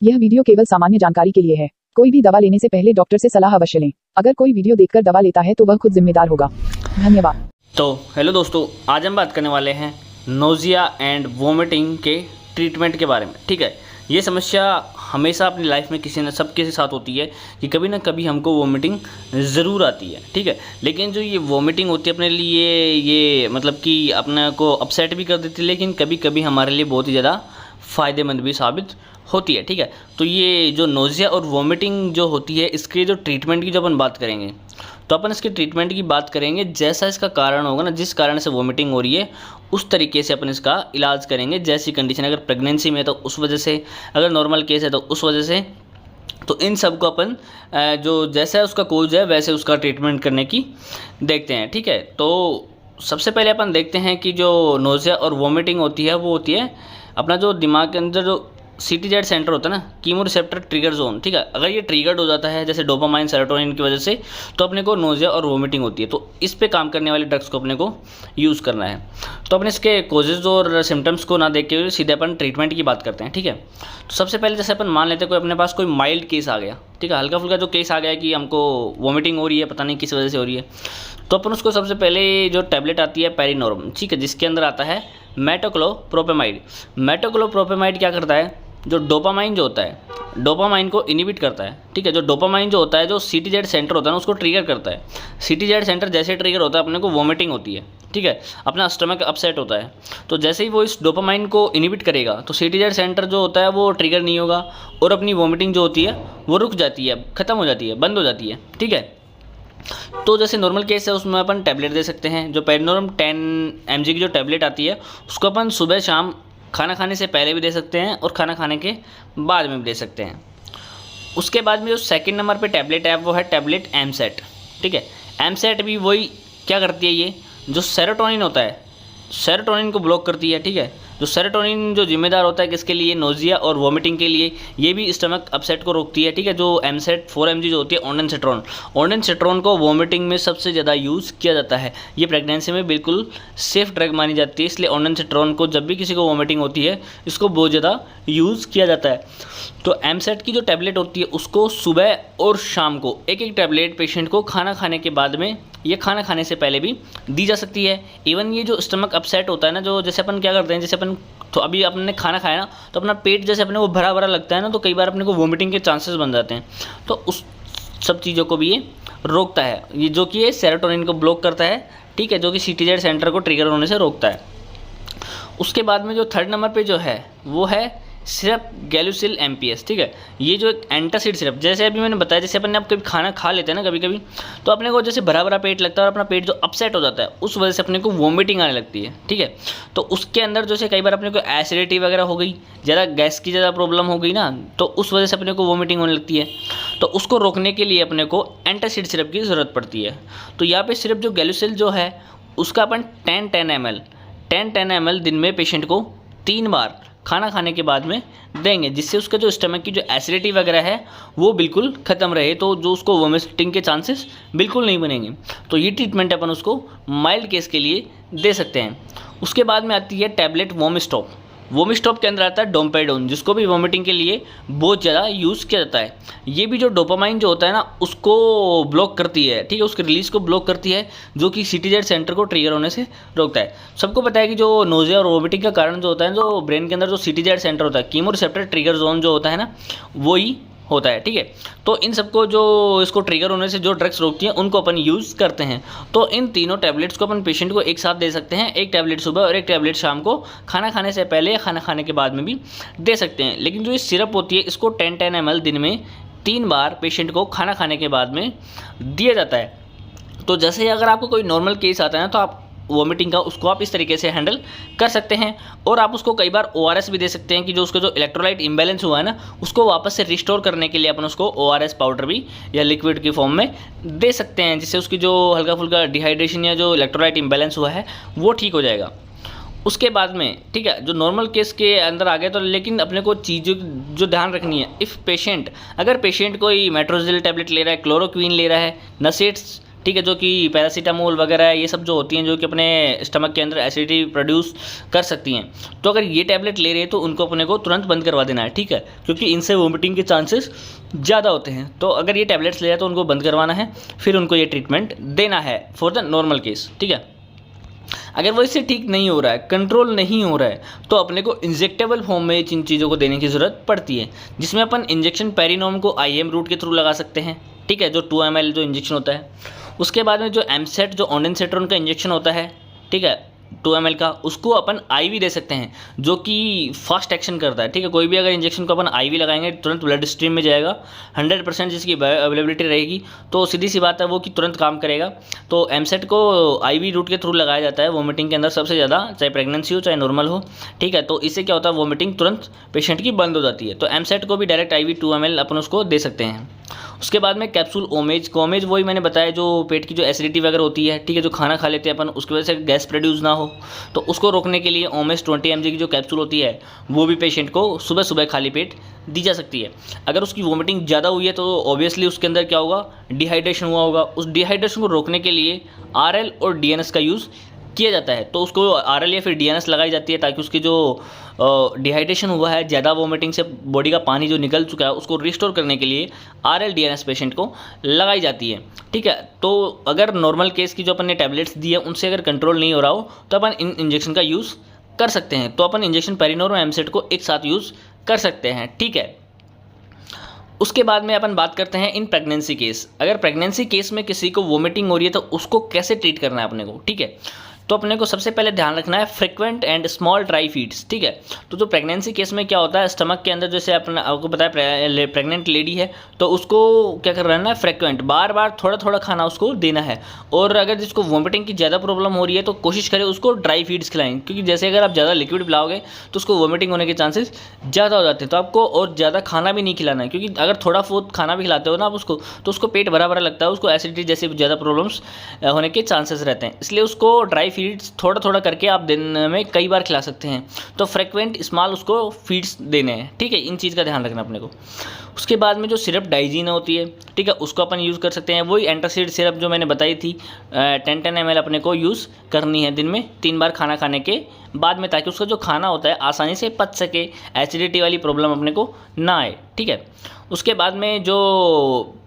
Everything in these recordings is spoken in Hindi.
यह वीडियो केवल सामान्य जानकारी के लिए है। कोई भी दवा लेने से पहले डॉक्टर से सलाह अवश्य लें। अगर कोई वीडियो देखकर दवा लेता है तो वह खुद जिम्मेदार होगा। धन्यवाद। तो हेलो दोस्तों, आज हम बात करने वाले हैं नोज़िया एंड वोमिटिंग के ट्रीटमेंट के बारे में। ठीक है, ये समस्या हमेशा अपनी लाइफ में किसी न सबके साथ होती है कि कभी ना कभी हमको वोमिटिंग ज़रूर आती है। ठीक है, लेकिन जो ये वोमिटिंग होती है अपने लिए ये मतलब कि अपने को अपसेट भी कर देती है, लेकिन कभी कभी हमारे लिए बहुत ही ज़्यादा फ़ायदेमंद भी साबित होती है। ठीक है, तो ये जो नोज़िया और वोमिटिंग जो होती है इसके जो ट्रीटमेंट की जो अपन बात करेंगे, तो अपन इसके ट्रीटमेंट की बात करेंगे। जैसा इसका कारण होगा ना, जिस कारण से वोमिटिंग हो रही है उस तरीके से अपन इसका इलाज करेंगे। जैसी कंडीशन, अगर प्रेगनेंसी में है तो उस वजह से, अगर नॉर्मल केस है तो उस वजह से, तो इन सब को अपन जो जैसा उसका कोज है वैसे उसका ट्रीटमेंट करने की देखते हैं। ठीक है, तो सबसे पहले अपन देखते हैं कि जो नोज़िया और वोमिटिंग होती है वो होती है अपना जो दिमाग के अंदर जो CTZ सेंटर होता है ना, कीमो रिसेप्टर ट्रिगर जोन। ठीक है, अगर ये ट्रिगर्ड हो जाता है जैसे डोपामाइन सेरोटोनिन की वजह से, तो अपने को नोज़िया और वोमिटिंग होती है। तो इस पे काम करने वाले ड्रग्स को अपने को यूज़ करना है। तो अपने इसके कोजेज़ और सिम्टम्स को ना देख के सीधे अपन ट्रीटमेंट की बात करते हैं। ठीक है, तो सबसे पहले जैसे अपन मान लेते हैं कोई अपने पास कोई माइल्ड केस आ गया। ठीक है, हल्का फुल्का जो केस आ गया कि हमको वोमिटिंग हो रही है, पता नहीं किस वजह से हो रही है, तो अपन उसको सबसे पहले जो टैबलेट आती है पेरिनोरम, ठीक है, जिसके अंदर आता है मेटोक्लोप्रोपेमाइड। मेटोक्लोप्रोपेमाइड क्या करता है, जो डोपामाइन जो होता है, डोपामाइन को इनिबिट करता है। ठीक है, जो डोपामाइन जो होता है, जो CTZ सेंटर होता है ना, उसको ट्रिगर करता है। CTZ सेंटर जैसे ट्रिगर होता है अपने को वोमिटिंग होती है। ठीक है, अपना स्टमक अपसेट होता है। तो जैसे ही वो इस डोपामाइन को इनिबिट करेगा तो CTZ सेंटर जो होता है वो ट्रिगर नहीं होगा और अपनी वोमिटिंग जो होती है वो रुक जाती है, ख़त्म हो जाती है, बंद हो जाती है। ठीक है, तो जैसे नॉर्मल केस है उसमें अपन टैबलेट दे सकते हैं। जो पेरिनोरम 10 mg की जो टैबलेट आती है उसको अपन सुबह शाम खाना खाने से पहले भी दे सकते हैं और खाना खाने के बाद में भी दे सकते हैं। उसके बाद में जो सेकंड नंबर पे टैबलेट है वो है टैबलेट एमसेट। ठीक है, एमसेट भी वही क्या करती है, ये जो सेरोटोनिन होता है, सेरोटोनिन को ब्लॉक करती है। ठीक है, जो सेरोटोनिन जो जिम्मेदार होता है किसके लिए, नोज़िया और वोमिटिंग के लिए, ये भी स्टमक अपसेट को रोकती है। ठीक है, जो एमसेट 4 mg जो होती है ओंडेनसेट्रोन, ओंडेनसेट्रोन को वोमिटिंग में सबसे ज़्यादा यूज़ किया जाता है। ये प्रेगनेंसी में बिल्कुल सेफ ड्रग मानी जाती है, इसलिए ओंडेनसेट्रोन को जब भी किसी को वोमिटिंग होती है इसको बहुत ज़्यादा यूज़ किया जाता है। तो एमसेट की जो टैबलेट होती है उसको सुबह और शाम को एक एक टैबलेट पेशेंट को खाना खाने के बाद में ये खाना खाने से पहले भी दी जा सकती है। इवन ये जो स्टमक अपसेट होता है ना, जो जैसे अपन क्या करते हैं, जैसे अपन तो अभी अपने खाना खाया ना तो अपना पेट जैसे अपने को भरा भरा लगता है ना, तो कई बार अपने को वोमिटिंग के चांसेस बन जाते हैं। तो उस सब चीज़ों को भी ये रोकता है, ये जो कि ये सेरोटोनिन को ब्लॉक करता है। ठीक है, जो कि CTZ सेंटर को ट्रिगर होने से रोकता है। उसके बाद में जो थर्ड नंबर पे जो है वो है सिरप गैलुसिल MPS। ठीक है, ये जो एक एंटासिड सिरप, जैसे अभी मैंने बताया, जैसे अपन ने आप कभी खाना खा लेते हैं ना कभी कभी, तो अपने को जैसे भरा भरा पेट लगता है और अपना पेट जो अपसेट हो जाता है उस वजह से अपने को वोमिटिंग आने लगती है। ठीक है, तो उसके अंदर जैसे कई बार अपने को एसिडिटी वगैरह हो गई, ज़्यादा गैस की ज़्यादा प्रॉब्लम हो गई ना, तो उस वजह से अपने को वोमिटिंग होने लगती है। तो उसको रोकने के लिए अपने को एंटासिड सिरप की ज़रूरत पड़ती है। तो यहाँ पे सिरप जो गैलुसिल जो है उसका अपन 10 ml दिन में पेशेंट को 3 बार खाना खाने के बाद में देंगे, जिससे उसका जो स्टमक की जो एसिडिटी वगैरह है वो बिल्कुल ख़त्म रहे, तो जो उसको वोमिटिंग के चांसेस बिल्कुल नहीं बनेंगे। तो ये ट्रीटमेंट अपन उसको माइल्ड केस के लिए दे सकते हैं। उसके बाद में आती है टैबलेट वोमिस्टॉप। वोमिस्टॉप के अंदर आता है डोम्पेडोन, जिसको भी वोमिटिंग के लिए बहुत ज़्यादा यूज़ किया जाता है। ये भी जो डोपामाइन जो होता है ना उसको ब्लॉक करती है। ठीक है, उसके रिलीज़ को ब्लॉक करती है, जो कि CTZ सेंटर को ट्रिगर होने से रोकता है। सबको पता है कि जो नोज़िया और वोमिटिंग का कारण जो होता है, जो ब्रेन के अंदर जो CTZ सेंटर होता है, कीमो रिसेप्टर ट्रिगर जोन जो होता है ना, वही होता है। ठीक है, तो इन सबको जो इसको ट्रिगर होने से जो ड्रग्स रोकती हैं उनको अपन यूज़ करते हैं। तो इन तीनों टैबलेट्स को अपन पेशेंट को एक साथ दे सकते हैं, एक टैबलेट सुबह और एक टैबलेट शाम को खाना खाने से पहले या खाना खाने के बाद में भी दे सकते हैं। लेकिन जो ये सिरप होती है इसको 10 ml दिन में 3 बार पेशेंट को खाना खाने के बाद में दिया जाता है। तो जैसे ही अगर आपको कोई नॉर्मल केस आता है ना, तो आप वोमिटिंग का उसको आप इस तरीके से हैंडल कर सकते हैं। और आप उसको कई बार ORS भी दे सकते हैं कि जो उसका जो इलेक्ट्रोलाइट इम्बैलेंस हुआ है ना उसको वापस से रिस्टोर करने के लिए अपन उसको ORS पाउडर भी या लिक्विड की फॉर्म में दे सकते हैं, जिससे उसकी जो हल्का फुल्का डिहाइड्रेशन या जो इलेक्ट्रोलाइट इम्बैलेंस हुआ है वो ठीक हो जाएगा। उसके बाद में ठीक है, जो नॉर्मल केस के अंदर आ गए तो, लेकिन अपने को चीज़ों जो ध्यान रखनी है, इफ़ पेशेंट अगर पेशेंट कोई मेट्रोजिल टैबलेट ले रहा है, क्लोरोक्वीन ले रहा है, नसेट्स ठीक है, जो कि पैरासीटामोल वगैरह ये सब जो होती हैं जो कि अपने स्टमक के अंदर एसिडिटी प्रोड्यूस कर सकती हैं। तो अगर ये टैबलेट ले रहे हैं तो उनको अपने को तुरंत बंद करवा देना है, ठीक है, क्योंकि इनसे वोमिटिंग के चांसेस ज़्यादा होते हैं। तो अगर ये टैबलेट्स ले रहे हैं तो उनको बंद करवाना है, फिर उनको ये ट्रीटमेंट देना है फॉर द नॉर्मल केस, ठीक है। अगर वो इससे ठीक नहीं हो रहा है, कंट्रोल नहीं हो रहा है, तो अपने को इंजेक्टेबल फॉर्म में इन चीज़ों को देने की ज़रूरत पड़ती है, जिसमें अपन इंजेक्शन पेरिनोम को IM रूट के थ्रू लगा सकते हैं, ठीक है, जो 2 ml जो इंजेक्शन होता है। उसके बाद में जो एमसेट जो ऑन्डेंसेट्रोन का इंजेक्शन होता है, ठीक है, 2 ml का, उसको अपन IV दे सकते हैं, जो कि फास्ट एक्शन करता है, ठीक है। कोई भी अगर इंजेक्शन को अपन IV लगाएंगे तुरंत ब्लड स्ट्रीम में जाएगा, 100% जिसकी अवेलेबिलिटी रहेगी, तो सीधी सी बात है वो कि तुरंत काम करेगा। तो एमसेट को IV रूट के थ्रू लगाया जाता है वोमिटिंग के अंदर सबसे ज़्यादा, चाहे प्रेगनेंसी हो चाहे नॉर्मल हो, ठीक है। तो इससे क्या होता है, वोमिटिंग तुरंत पेशेंट की बंद हो जाती है। तो एमसेट को भी डायरेक्ट IV 2 ml अपन उसको दे सकते हैं। उसके बाद में कैप्सूल ओमेज वही मैंने बताया, जो पेट की जो एसिडिटी वगैरह होती है, ठीक है, जो खाना खा लेते हैं अपन उसकी वजह से गैस प्रोड्यूस ना हो, तो उसको रोकने के लिए ओमेज 20 mg की जो कैप्सूल होती है वो भी पेशेंट को सुबह सुबह खाली पेट दी जा सकती है। अगर उसकी वोमिटिंग ज़्यादा हुई है तो ऑब्वियसली उसके अंदर क्या होगा, डिहाइड्रेशन हुआ होगा। उस डिहाइड्रेशन को रोकने के लिए RL और DNS का यूज़ किया जाता है। तो उसको RL या फिर DNS लगाई जाती है, ताकि उसकी जो डिहाइड्रेशन हुआ है, ज़्यादा वोमिटिंग से बॉडी का पानी जो निकल चुका है उसको रिस्टोर करने के लिए RL DNS पेशेंट को लगाई जाती है, ठीक है। तो अगर नॉर्मल केस की जो अपन ने टैबलेट्स दी है उनसे अगर कंट्रोल नहीं हो रहा हो तो अपन इन इंजेक्शन का यूज़ कर सकते हैं। तो अपन इंजेक्शन पेरिनोर और एमसेट को एक साथ यूज़ कर सकते हैं, ठीक है। उसके बाद में अपन बात करते हैं इन प्रेगनेंसी केस। अगर प्रेगनेंसी केस में किसी को वोमिटिंग हो रही है तो उसको कैसे ट्रीट करना है अपने को, ठीक है। तो अपने को सबसे पहले ध्यान रखना है frequent and small dry feeds, ठीक है। तो जो प्रेगनेंसी केस में क्या होता है, स्टमक के अंदर जैसे अपना आपको पता है प्रेग्नेंट लेडी है तो उसको क्या करना है, फ्रिक्वेंट बार बार थोड़ा थोड़ा खाना उसको देना है। और अगर जिसको वोमिटिंग की ज़्यादा प्रॉब्लम हो रही है तो कोशिश करें उसको ड्राई फीड्स खिलाएं, क्योंकि जैसे अगर आप ज़्यादा लिक्विड पिलाओगे तो उसको वोमिटिंग होने के चांसेस ज़्यादा हो जाते हैं। तो आपको और ज़्यादा खाना भी नहीं खिलाना है, क्योंकि अगर थोड़ा बहुत खाना भी खिलाते हो ना आप उसको, तो उसको पेट भरा भरा लगता है, उसको एसिडिटी जैसे ज़्यादा प्रॉब्लम्स होने के चांसेस रहते हैं। इसलिए उसको ड्राई फीड्स थोड़ा थोड़ा करके आप दिन में कई बार खिला सकते हैं। तो फ्रिक्वेंट स्मॉल उसको फीड्स देने हैं, ठीक है, इन चीज़ का ध्यान रखना अपने को। उसके बाद में जो सिरप डाइजीन होती है, ठीक है, उसको अपन यूज़ कर सकते हैं। वही एंटासिड सिरप जो मैंने बताई थी 10 ml अपने को यूज़ करनी है दिन में 3 बार खाना खाने के बाद में, ताकि उसका जो खाना होता है आसानी से पच सके, एसिडिटी वाली प्रॉब्लम अपने को ना आए, ठीक है। उसके बाद में जो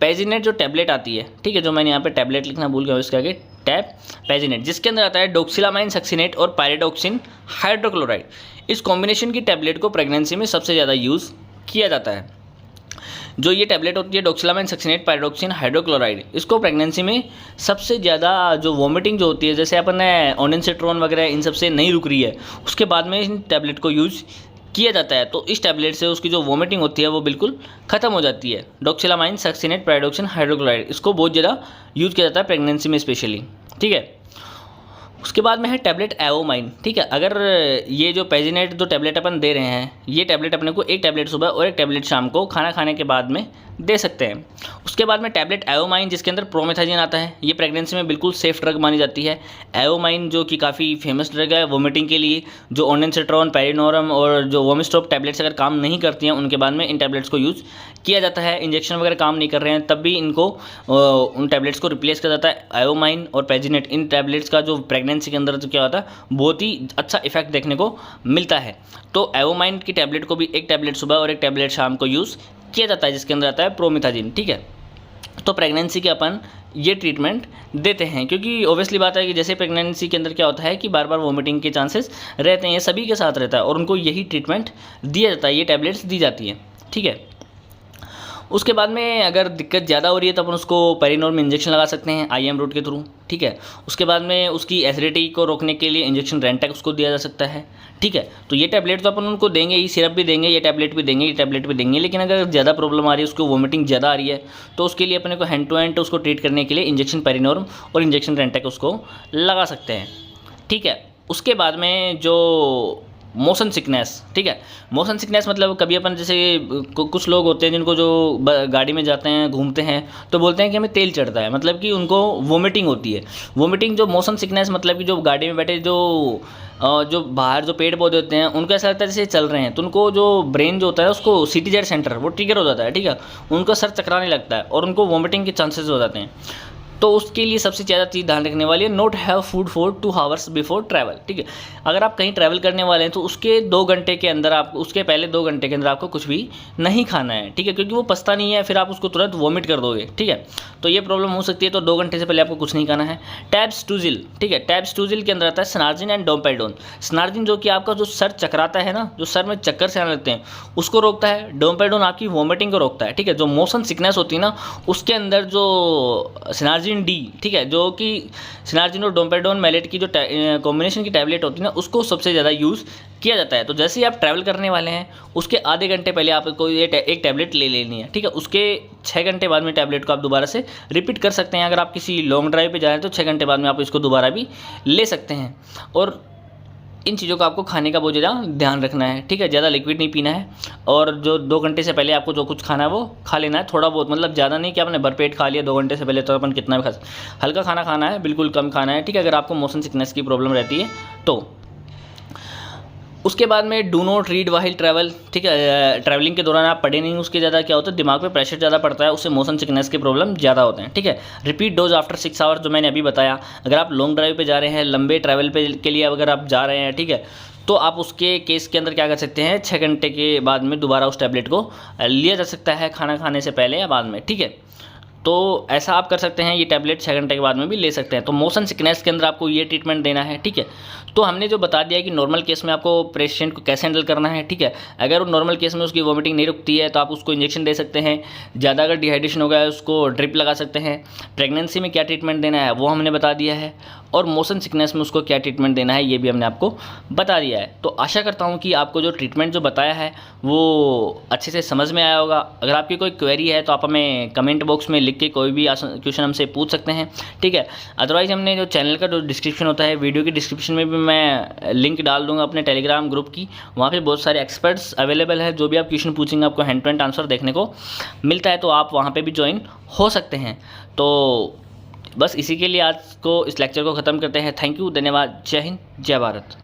पेजिनेट जो टैबलेट आती है, ठीक है, जो मैंने यहाँ पे टैबलेट लिखना भूल गया, इसके आगे टैब पेजिनेट, जिसके अंदर आता है डोक्सिलामाइन सक्सिनेट और पायरिडोक्सिन हाइड्रोक्लोराइड। इस कॉम्बिनेशन की टैबलेट को प्रेगनेंसी में सबसे ज़्यादा यूज़ किया जाता है। जो ये टैबलेट होती है डोक्सिलामाइन सक्सिनेट पायरिडोक्सिन हाइड्रोक्लोराइड, इसको प्रेगनेंसी में सबसे ज़्यादा जो वोमिटिंग जो होती है, जैसे अपन ने ऑन्डेंसेट्रोन वगैरह इन सब से नहीं रुक रही है, उसके बाद में इन टैबलेट को यूज़ किया जाता है। तो इस टैबलेट से उसकी जो वोमिटिंग होती है वो बिल्कुल ख़त्म हो जाती है। डोक्सिलामाइन सक्सिनेट पायरिडोक्सिन हाइड्रोक्लोराइड, इसको बहुत ज़्यादा यूज़ किया जाता है प्रेगनेंसी में स्पेशली, ठीक है। उसके बाद में है टैबलेट एवोमाइन, ठीक है। अगर ये जो पेजिनेट जो टैबलेट अपन दे रहे हैं, ये टैबलेट अपने को एक टैबलेट सुबह और एक टैबलेट शाम को खाना खाने के बाद में दे सकते हैं। उसके बाद में टैबलेट एवोमाइन, जिसके अंदर प्रोमेथाजिन आता है, ये प्रेगनेंसी में बिल्कुल सेफ ड्रग मानी जाती है। एवोमाइन जो कि काफ़ी फेमस ड्रग है वोमिटिंग के लिए। जो ऑन्डेंसेट्रोन, पेरिनोरम और जो वोमिस्टॉप टैबलेट्स अगर काम नहीं करती हैं उनके बाद में इन टैबलेट्स को यूज़ किया जाता है। इंजेक्शन वगैरह काम नहीं कर रहे हैं तब भी इनको उन टैबलेट्स को रिप्लेस किया जाता है। एवोमाइन और पेजिनेट, इन टैबलेट्स का जो प्रेगनेंसी के अंदर जो क्या होता है बहुत ही अच्छा इफेक्ट देखने को मिलता है। तो एवोमाइन की टैबलेट को भी एक टैबलेट सुबह और एक टैबलेट शाम को यूज़ किया जाता है, जिसके अंदर आता है प्रोमेथाजिन, ठीक है। तो प्रेगनेंसी के अपन ये ट्रीटमेंट देते हैं, क्योंकि ऑब्वियसली बात है कि जैसे प्रेगनेंसी के अंदर क्या होता है कि बार बार वोमिटिंग के चांसेस रहते हैं, ये सभी के साथ रहता है और उनको यही ट्रीटमेंट दिया जाता है, ये टैबलेट्स दी जाती हैं, ठीक है। उसके बाद में अगर दिक्कत ज़्यादा हो रही है तो अपन उसको पेरिनोर में इंजेक्शन लगा सकते हैं IM रूट के थ्रू, ठीक है। उसके बाद में उसकी एसिडिटी को रोकने के लिए इंजेक्शन रेंटेक उसको दिया जा सकता है, ठीक है। तो ये टैबलेट तो अपन उनको देंगे ही, सिरप भी देंगे, ये टैबलेट भी देंगे, ये टैबलेट भी देंगे। लेकिन अगर ज़्यादा प्रॉब्लम आ रही है, उसको वोमिटिंग ज़्यादा आ रही है, तो उसके लिए अपने को हैंड टू हैंड उसको ट्रीट करने के लिए इंजेक्शन पेरिनोरम और इंजेक्शन रेंटेक उसको लगा सकते हैं, ठीक है। उसके बाद में जो मोशन सिकनेस, ठीक है। मोशन सिकनेस मतलब कभी अपन जैसे कुछ लोग होते हैं जिनको जो गाड़ी में जाते हैं घूमते हैं तो बोलते हैं कि हमें तेल चढ़ता है, मतलब कि उनको वोमिटिंग होती है। वोमिटिंग जो मोशन सिकनेस मतलब कि जो गाड़ी में बैठे जो बाहर जो पेड़ पौधे होते हैं उनको ऐसा लगता है जैसे चल रहे हैं, तो उनको जो ब्रेन जो होता है उसको CTZ सेंटर वो ट्रिगर हो जाता है, ठीक है। उनको सर चकराने लगता है और उनको वोमिटिंग के चांसेस हो जाते हैं। तो उसके लिए सबसे ज़्यादा चीज़ ध्यान रखने वाली है, not have food for 2 hours before travel. ठीक है, अगर आप कहीं ट्रैवल करने वाले हैं तो उसके 2 घंटे के अंदर आपको, उसके पहले 2 घंटे के अंदर आपको कुछ भी नहीं खाना है। ठीक है, क्योंकि वो पचता नहीं है, फिर आप उसको तुरंत वॉमिट कर दोगे। ठीक है, तो ये प्रॉब्लम हो सकती है। तो 2 घंटे से पहले आपको कुछ नहीं खाना है। टैब्स्टूजिल, ठीक है, टैब्स्टूजिल के अंदर आता है स्नार्जिन एंड डोमपेडोन। स्नार्जिन जो कि आपका जो सर चकराता है ना, जो सर में चक्कर से आने लगते हैं, उसको रोकता है। डोमपेडोन आपकी वॉमिटिंग को रोकता है। ठीक है, जो मोशन सिकनेस होती है ना, उसके अंदर जो सिनार्जिन डी, ठीक है, जो कि सिनार्जिन और डोमपेडोन मैलेट की जो कॉम्बिनेशन की टैबलेट होती है ना, उसको सबसे ज़्यादा यूज़ किया जाता है। तो जैसे ही आप ट्रैवल करने वाले हैं उसके आधे घंटे पहले आपको ये एक टैबलेट ले लेनी है। ठीक है, उसके 6 घंटे बाद में टैबलेट को आप दोबारा से रिपीट कर सकते हैं। अगर आप किसी लॉन्ग ड्राइव पे जा रहे हैं तो 6 घंटे बाद में आप इसको दोबारा भी ले सकते हैं। और इन चीज़ों का आपको खाने का बहुत ज़्यादा ध्यान रखना है। ठीक है, ज़्यादा लिक्विड नहीं पीना है, और जो 2 घंटे से पहले आपको जो कुछ खाना है वो खा लेना है, थोड़ा बहुत, मतलब ज़्यादा नहीं कि आपने भरपेट खा लिया 2 घंटे से पहले, तो अपन कितना भी खा, हल्का खाना खाना है, बिल्कुल कम खाना है। ठीक है, अगर आपको मोशन सिकनेस की प्रॉब्लम रहती है तो। उसके बाद में do not read while travel. ठीक है, ट्रैवलिंग के दौरान आप पढ़े नहीं, उसके ज़्यादा क्या होता है, दिमाग पे प्रेशर ज़्यादा पड़ता है, उससे मोशन सिकनेस के प्रॉब्लम ज़्यादा होते हैं। ठीक है, रिपीट डोज आफ्टर 6 आवर्स, जो मैंने अभी बताया। अगर आप लॉन्ग ड्राइव पे जा रहे हैं, लंबे ट्रैवल पे के लिए अगर आप जा रहे हैं, ठीक है, तो आप उसके केस के अंदर क्या कर सकते हैं, 6 घंटे के बाद में दोबारा उस टैबलेट को लिया जा सकता है, खाना खाने से पहले या बाद में। ठीक है, तो ऐसा आप कर सकते हैं, ये टैबलेट 6 घंटे के बाद में भी ले सकते हैं। तो मोशन सिकनेस के अंदर आपको ये ट्रीटमेंट देना है। ठीक है, तो हमने जो बता दिया कि नॉर्मल केस में आपको पेशेंट को कैसे हैंडल करना है। ठीक है, अगर वो नॉर्मल केस में उसकी वॉमिटिंग नहीं रुकती है तो आप उसको इंजेक्शन दे सकते हैं। ज़्यादा अगर डिहाइड्रेशन हो गया है उसको ड्रिप लगा सकते हैं। प्रेगनेंसी में क्या ट्रीटमेंट देना है वो हमने बता दिया है, और मोशन सिकनेस में उसको क्या ट्रीटमेंट देना है ये भी हमने आपको बता दिया है। तो आशा करता हूँ कि आपको जो ट्रीटमेंट जो बताया है वो अच्छे से समझ में आया होगा। अगर आपकी कोई क्वेरी है तो आप हमें कमेंट बॉक्स में लिख के कोई भी क्वेश्चन हमसे पूछ सकते हैं। ठीक है, अदरवाइज़ हमने जो चैनल का जो डिस्क्रिप्शन होता है, वीडियो की डिस्क्रिप्शन में भी मैं लिंक डाल दूंगा अपने टेलीग्राम ग्रुप की। वहाँ पे बहुत सारे एक्सपर्ट्स अवेलेबल है, जो भी आप क्वेश्चन पूछेंगे आपको हैंड टू हैंड आंसर देखने को मिलता है, तो आप वहाँ पे भी ज्वाइन हो सकते हैं। तो बस इसी के लिए आज को इस लेक्चर को ख़त्म करते हैं। थैंक यू, धन्यवाद, जय हिंद, जय भारत।